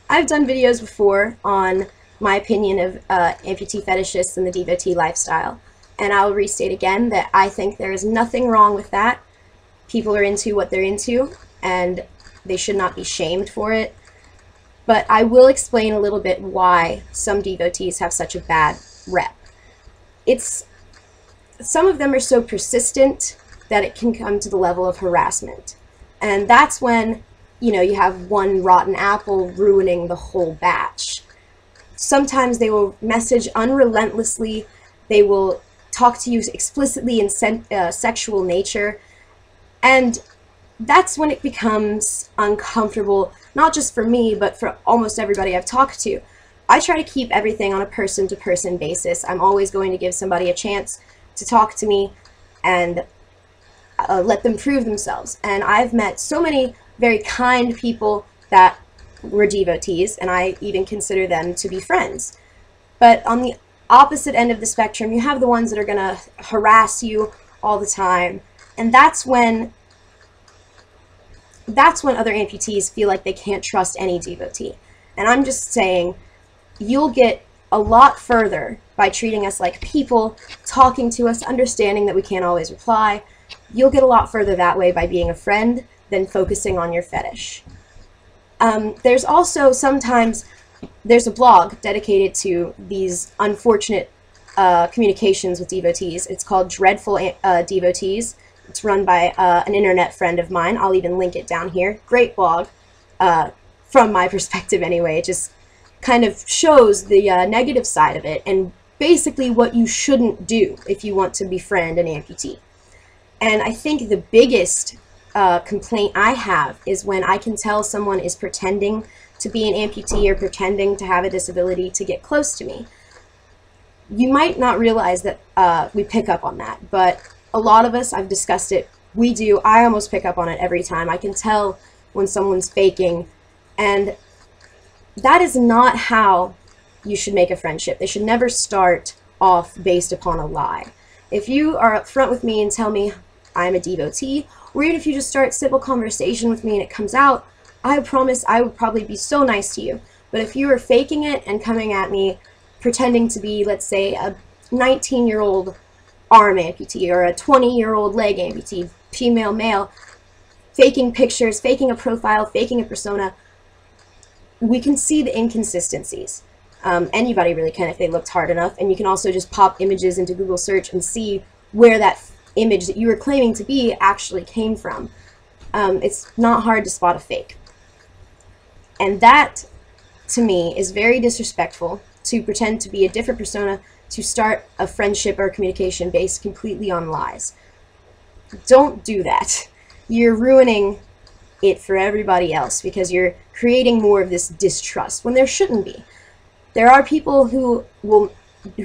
I've done videos before on my opinion of amputee fetishists and the devotee lifestyle, and I'll restate again that I think there is nothing wrong with that. People are into what they're into, and they should not be shamed for it. But I will explain a little bit why some devotees have such a bad rep. Some of them are so persistent that it can come to the level of harassment. And that's when, you have one rotten apple ruining the whole batch. Sometimes they will message unrelentlessly. They will talk to you explicitly in sexual nature. And that's when it becomes uncomfortable, not just for me, but for almost everybody I've talked to. I try to keep everything on a person-to-person basis. I'm always going to give somebody a chance to talk to me and let them prove themselves. And I've met so many very kind people that were devotees, and I even consider them to be friends. But on the opposite end of the spectrum, you have the ones that are going to harass you all the time, and that's when other amputees feel like they can't trust any devotee. And I'm just saying, you'll get a lot further by treating us like people, talking to us, understanding that we can't always reply. You'll get a lot further that way by being a friend than focusing on your fetish. There's also sometimes, there's a blog dedicated to these unfortunate communications with devotees. It's called Dreadful Devotees. It's run by an internet friend of mine. I'll even link it down here. Great blog, from my perspective anyway. It just kind of shows the negative side of it and basically what you shouldn't do if you want to befriend an amputee. And I think the biggest complaint I have is when I can tell someone is pretending to be an amputee or pretending to have a disability to get close to me. You might not realize that we pick up on that, but a lot of us, I've discussed it, we do. I almost pick up on it every time. I can tell when someone's faking, and that is not how you should make a friendship. They should never start off based upon a lie. If you are upfront with me and tell me I'm a devotee, or even if you just start simple conversation with me and it comes out, I promise I would probably be so nice to you. But if you are faking it and coming at me pretending to be, let's say, a 19-year-old arm amputee or a 20-year-old leg amputee, female, male, faking pictures, faking a profile, faking a persona, we can see the inconsistencies. Anybody really can if they looked hard enough, and you can also just pop images into Google search and see where that image that you were claiming to be actually came from. It's not hard to spot a fake. And that, to me, is very disrespectful, to pretend to be a different persona to start a friendship or communication based completely on lies. Don't do that. You're ruining it for everybody else because you're creating more of this distrust when there shouldn't be. There are people who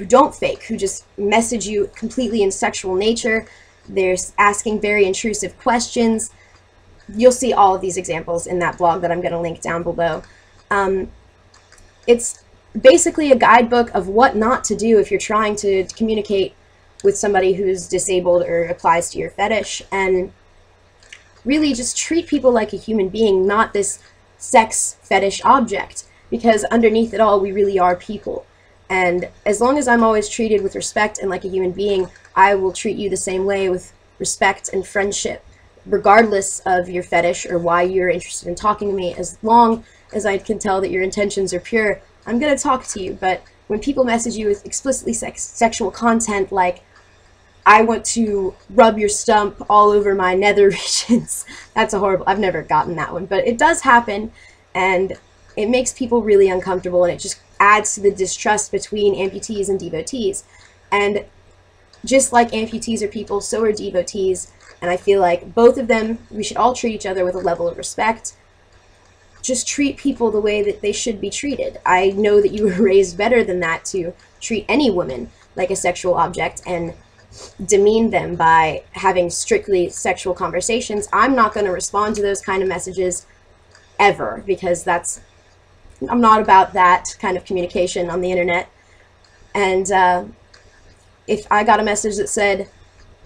don't fake, who just message you completely in sexual nature. They're asking very intrusive questions. You'll see all of these examples in that blog that I'm going to link down below. It's basically a guidebook of what not to do if you're trying to communicate with somebody who's disabled or applies to your fetish, and really just treat people like a human being, not this sex fetish object, because underneath it all we really are people. And as long as I'm always treated with respect and like a human being, I will treat you the same way, with respect and friendship, regardless of your fetish or why you're interested in talking to me. As long as I can tell that your intentions are pure, I'm going to talk to you. But when people message you with explicitly sexual content like, I want to rub your stump all over my nether regions, that's a horrible, I've never gotten that one, but it does happen, and it makes people really uncomfortable, and it just adds to the distrust between amputees and devotees. And just like amputees are people, so are devotees, and I feel like both of them, we should all treat each other with a level of respect. Just treat people the way that they should be treated. I know that you were raised better than that, to treat any woman like a sexual object and demean them by having strictly sexual conversations. I'm not going to respond to those kind of messages ever, because I'm not about that kind of communication on the internet. And if I got a message that said,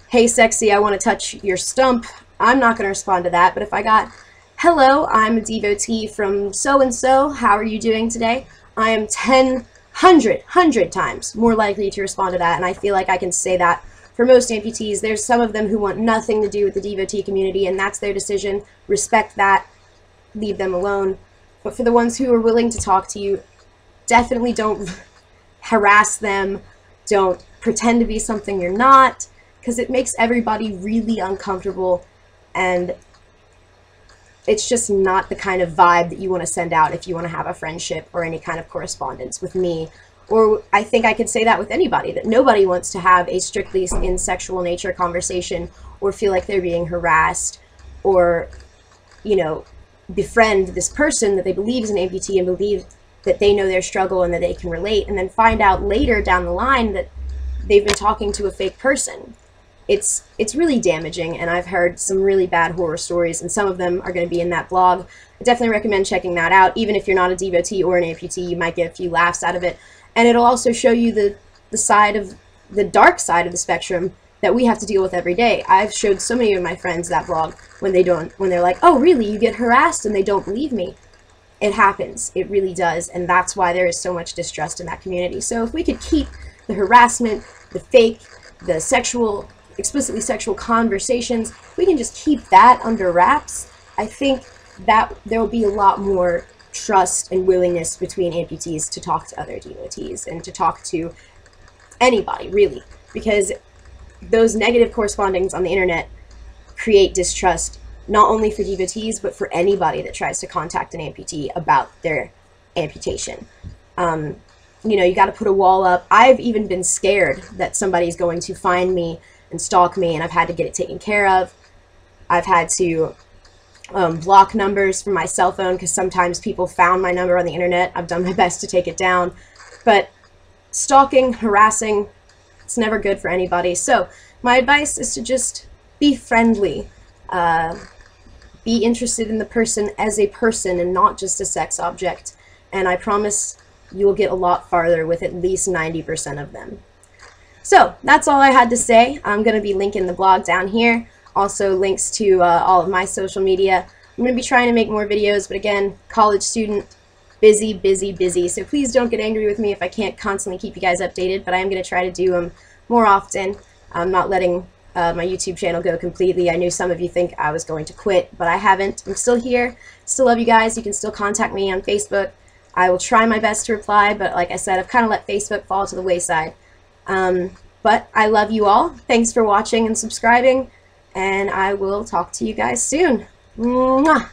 hey sexy, I want to touch your stump, I'm not going to respond to that. But if I got, hello, I'm a devotee from so-and-so, how are you doing today? I am 100 times more likely to respond to that, and I feel like I can say that for most amputees. There's some of them who want nothing to do with the devotee community, and that's their decision. Respect that. Leave them alone. But for the ones who are willing to talk to you, definitely don't harass them. Don't pretend to be something you're not, because it makes everybody really uncomfortable, and it's just not the kind of vibe that you want to send out if you want to have a friendship or any kind of correspondence with me. Or I think I could say that with anybody, that nobody wants to have a strictly in sexual nature conversation or feel like they're being harassed or, you know, befriend this person that they believe is an amputee and believe that they know their struggle and that they can relate, and then find out later down the line that they've been talking to a fake person. It's really damaging, and I've heard some really bad horror stories, and some of them are going to be in that blog. I definitely recommend checking that out. Even if you're not a devotee or an amputee, you might get a few laughs out of it, and it'll also show you the dark side of the spectrum that we have to deal with every day. I've showed so many of my friends that blog when they're like, oh really, you get harassed, and they don't believe me. It happens. It really does, and that's why there is so much distrust in that community. So if we could keep the harassment, the fake, the explicitly sexual conversations, we can just keep that under wraps, I think that there will be a lot more trust and willingness between amputees to talk to other devotees and to talk to anybody, really, because those negative correspondings on the internet create distrust not only for devotees but for anybody that tries to contact an amputee about their amputation. You know, you got to put a wall up. I've even been scared that somebody's going to find me and stalk me, and I've had to get it taken care of. I've had to block numbers from my cell phone because sometimes people found my number on the internet. I've done my best to take it down, but stalking, harassing, it's never good for anybody. So my advice is to just be friendly, be interested in the person as a person and not just a sex object, and I promise you will get a lot farther with at least 90% of them. So that's all I had to say. I'm going to be linking the blog down here. Also links to all of my social media. I'm going to be trying to make more videos, but again, college student, busy. So please don't get angry with me if I can't constantly keep you guys updated, but I am going to try to do them more often. I'm not letting my YouTube channel go completely. I knew some of you think I was going to quit, but I haven't. I'm still here. Still love you guys. You can still contact me on Facebook. I will try my best to reply, but like I said, I've kind of let Facebook fall to the wayside. But I love you all. Thanks for watching and subscribing, and I will talk to you guys soon. Mwah!